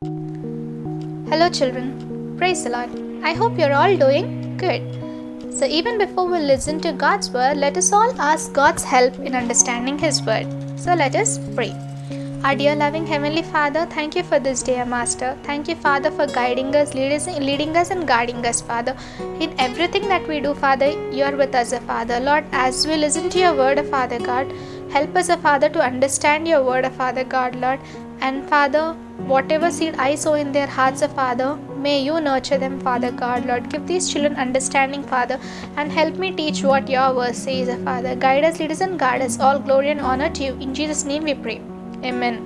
Hello children, praise the Lord. I hope you're all doing good. So even before we listen to God's word, let us all ask God's help in understanding His word. So let us pray. Our dear loving Heavenly Father, thank you for this day, Master. Thank you, Father, for guiding us, leading us and guarding us, Father. In everything that we do, Father, you are with us, Father. Lord, as we listen to your word, Father God, help us, Father, to understand your word, Father God, Lord. And Father, whatever seed I sow in their hearts, Father, may you nurture them, Father God, Lord. Give these children understanding, Father, and help me teach what your word says, Father. Guide us, lead us, and guard us. All glory and honor to you. In Jesus' name we pray. Amen.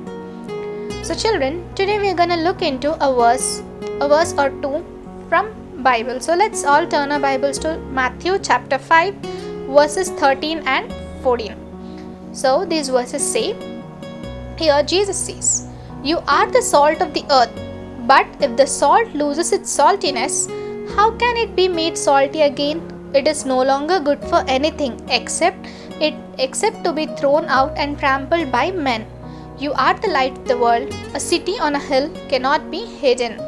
So children, today we are going to look into a verse or two from Bible. So let's all turn our Bibles to Matthew chapter 5, verses 13 and 14. So these verses say, here Jesus says, "You are the salt of the earth, but if the salt loses its saltiness, how can it be made salty again? It is no longer good for anything except to be thrown out and trampled by men. You are the light of the world. A city on a hill cannot be hidden."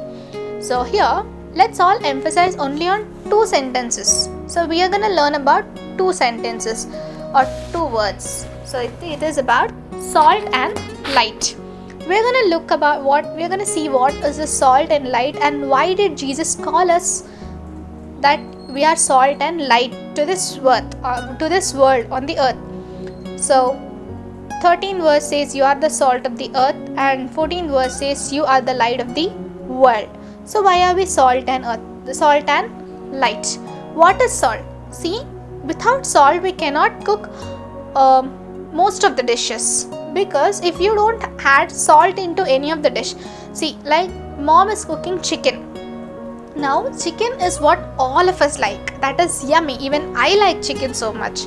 So here, let's all emphasize only on two sentences. So we are going to learn about two sentences or two words. So it is about salt and light. We're going to see what is the salt and light, and why did Jesus call us that we are salt and light to this world on the earth. So 13 verse says you are the salt of the earth, and 14 verse says you are the light of the world. So why are we salt and light? What is salt? See, without salt we cannot cook most of the dishes, because if you don't add salt into any of the dish, see, like mom is cooking chicken. Now chicken is what all of us like, that is yummy. Even I like chicken so much.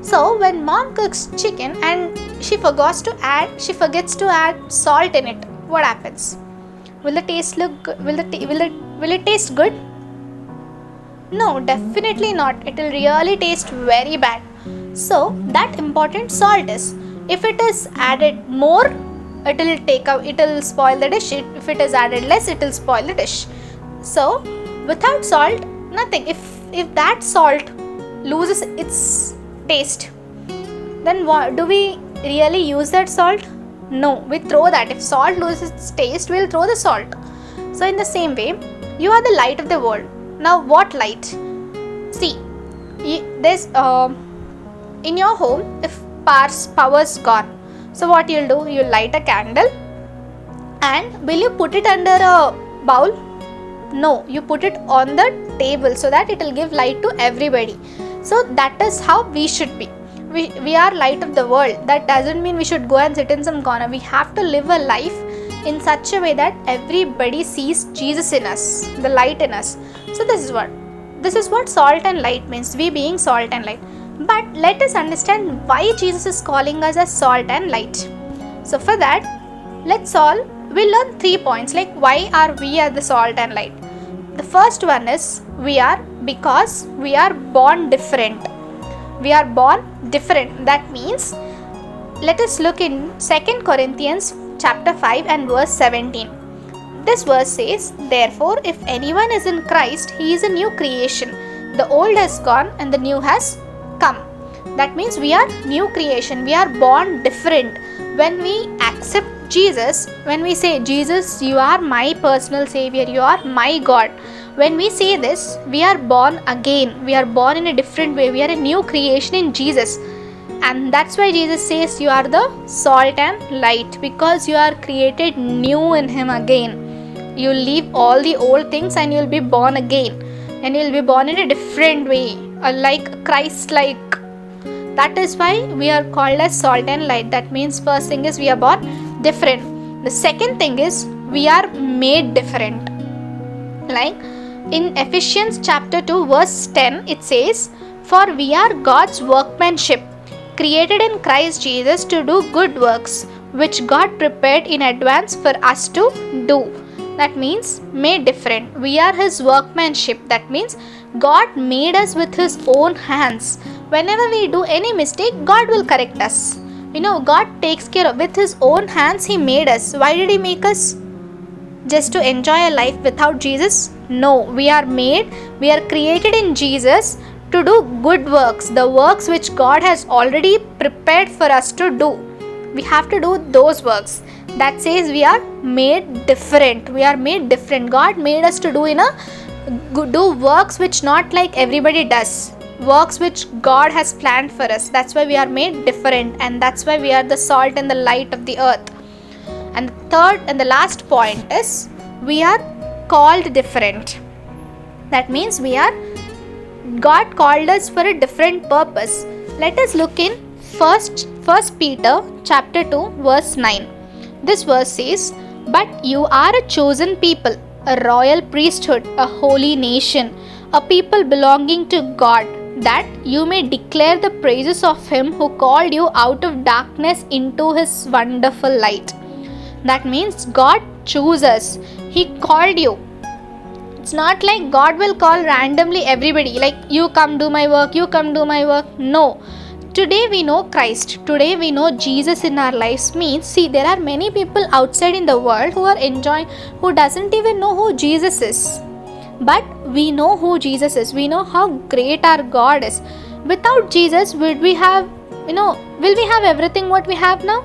So when mom cooks chicken and she forgets to add salt in it, what happens? Will the taste look good? Will it taste good? No, definitely not. It will really taste very bad. So that important salt is. If it is added more, it will spoil the dish. If it is added less, it will spoil the dish. So without salt, nothing. If that salt loses its taste, then do we really use that salt? No, we throw that. If salt loses its taste, we'll throw the salt. So in the same way, you are the light of the world. Now what light? See, there's in your home, if power's gone, so what you'll do? You'll light a candle, and will you put it under a bowl? No, you put it on the table so that it will give light to everybody. So that is how we should be. We are light of the world. That doesn't mean we should go and sit in some corner. We have to live a life in such a way that everybody sees Jesus in us, the light in us. So this is what salt and light means, we being salt and light. But let us understand why Jesus is calling us as salt and light. So for that, we'll learn 3 points, like why are we as the salt and light. The first one is because we are born different. We are born different. That means, let us look in 2 Corinthians chapter 5 and verse 17. This verse says, "Therefore, if anyone is in Christ, he is a new creation. The old has gone and the new has come." That means we are new creation. We are born different. When we accept Jesus, when we say, "Jesus, you are my personal savior, you are my God," when we say this, we are born again. We are born in a different way. We are a new creation in Jesus. And that's why Jesus says you are the salt and light, because you are created new in Him again. You leave all the old things and you'll be born again. And you'll be born in a different way, like Christ-like. That is why we are called as salt and light. That means first thing is we are born different. The second thing is we are made different. Like in Ephesians chapter 2 verse 10, it says, "For we are God's workmanship, created in Christ Jesus to do good works, which God prepared in advance for us to do." That means made different. We are His workmanship. That means God made us with His own hands. Whenever we do any mistake, God will correct us. God takes care of, with His own hands He made us. Why did He make us? just to enjoy a life without Jesus? No, we are created in Jesus to do good works, the works which God has already prepared for us to do. We have to do those works. That says we are made different. We are made different. God made us to do works which not like everybody does. Works which God has planned for us. That's why we are made different, and that's why we are the salt and the light of the earth. And the third and the last point is we are called different. That means God called us for a different purpose. Let us look in First Peter chapter 2 verse 9. This verse says, "But you are a chosen people, a royal priesthood, a holy nation, a people belonging to God, that you may declare the praises of Him who called you out of darkness into His wonderful light." That means God chose us. He called you. It's not like God will call randomly everybody, like you come do my work, you come do my work. No. Today we know Christ. Today we know Jesus in our lives. Means, see, there are many people outside in the world who are enjoying, who doesn't even know who Jesus is. But we know who Jesus is. We know how great our God is. Without Jesus, will we have everything what we have now?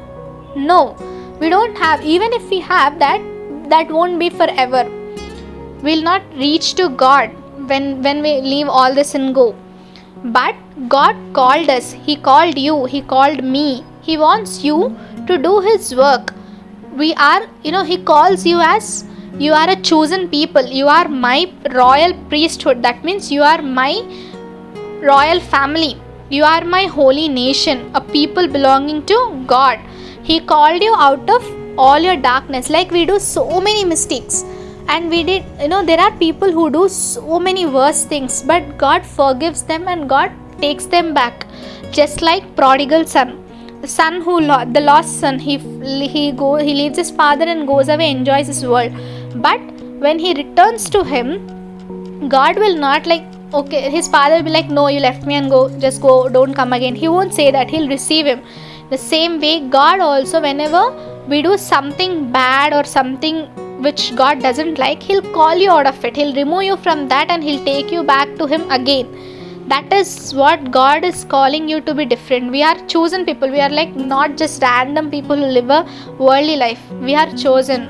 No. We don't have. Even if we have that won't be forever. We'll not reach to God when we leave all this and go. But God called us. He called you. He called me. He wants you to do His work. He calls you as you are a chosen people. You are my royal priesthood. That means you are my royal family. You are my holy nation, a people belonging to God. He called you out of all your darkness. Like we do so many mistakes. And there are people who do so many worse things, but God forgives them and God takes them back. Just like prodigal son, the son the lost son, he leaves his father and goes away, enjoys his world. But when he returns to him, God will not his father will be like, no, you left me and go, just go, don't come again. He won't say that. He'll receive him. The same way, God also, whenever we do something bad or something which God doesn't like, He'll call you out of it. He'll remove you from that and He'll take you back to Him again. That is what God is calling you to be different. We are chosen people. We are not just random people who live a worldly life. We are chosen.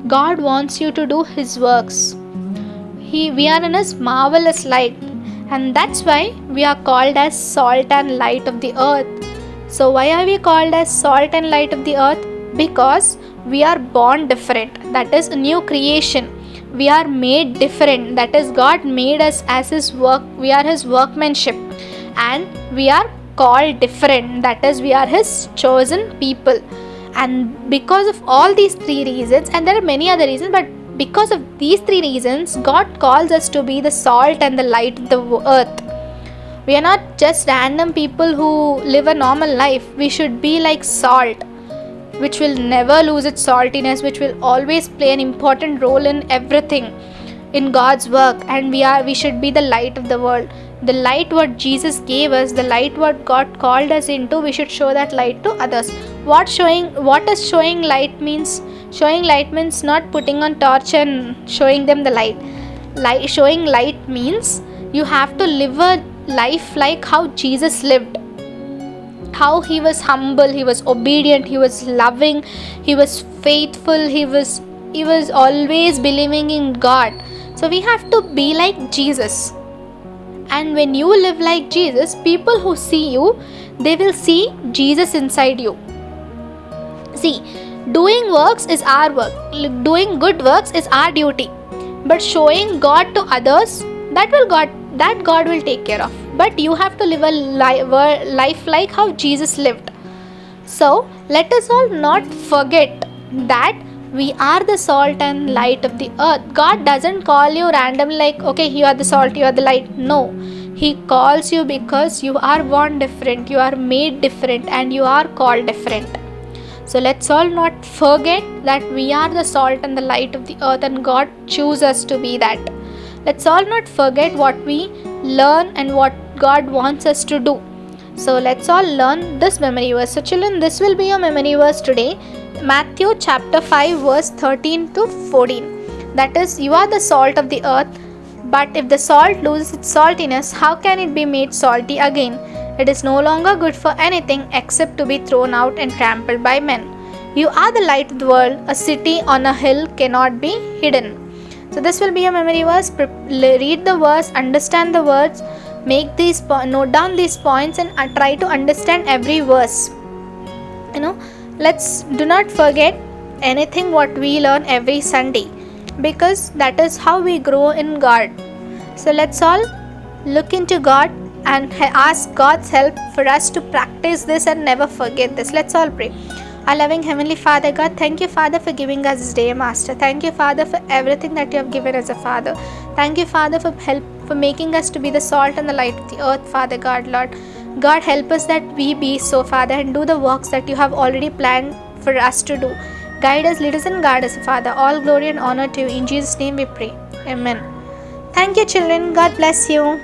God wants you to do His works. We are in His marvelous light. And that's why we are called as salt and light of the earth. So why are we called as salt and light of the earth? Because we are born different. That is a new creation. We are made different. That is, God made us as His work. We are His workmanship. And we are called different. That is, we are His chosen people. And because of all these three reasons, and there are many other reasons, but because of these three reasons, God calls us to be the salt and the light of the earth. We are not just random people who live a normal life. We should be like salt, which will never lose its saltiness, which will always play an important role in everything in God's work. And we should be the light of the world. The light what Jesus gave us, the light what God called us into, we should show that light to others. What does showing light means? Showing light means not putting on torch and showing them the light. Showing light means you have to live a life like how Jesus lived. How He was humble, He was obedient, He was loving, He was faithful, He was always believing in God. So we have to be like Jesus. And when you live like Jesus, people who see you, they will see Jesus inside you. See, doing works is our work. Doing good works is our duty. But showing God to others, that God will take care of. But you have to live a life like how Jesus lived. So let us all not forget that we are the salt and light of the earth. God doesn't call you randomly like, okay, you are the salt, you are the light. No. He calls you because you are born different, you are made different, and you are called different. So let's all not forget that we are the salt and the light of the earth, and God chooses us to be that. Let's all not forget what we learn and what God wants us to do. So let's all learn this memory verse. So children, this will be your memory verse today. Matthew chapter 5 verse 13 to 14. That is, you are the salt of the earth, but if the salt loses its saltiness, how can it be made salty again? It is no longer good for anything except to be thrown out and trampled by men. You are the light of the world. A city on a hill cannot be hidden. So this will be a memory verse. Read the verse, understand the words, note down these points, and try to understand every verse. Let's do not forget anything what we learn every Sunday, because that is how we grow in God. So let's all look into God and ask God's help for us to practice this and never forget this. Let's all pray. Our loving Heavenly Father God, thank you, Father, for giving us this day, Master. Thank you, Father, for everything that you have given as a Father. Thank you, Father, for making us to be the salt and the light of the earth, Father God, Lord. God, help us that we be so, Father, and do the works that you have already planned for us to do. Guide us, lead us, and guard us, Father. All glory and honor to you. In Jesus' name we pray. Amen. Thank you, children. God bless you.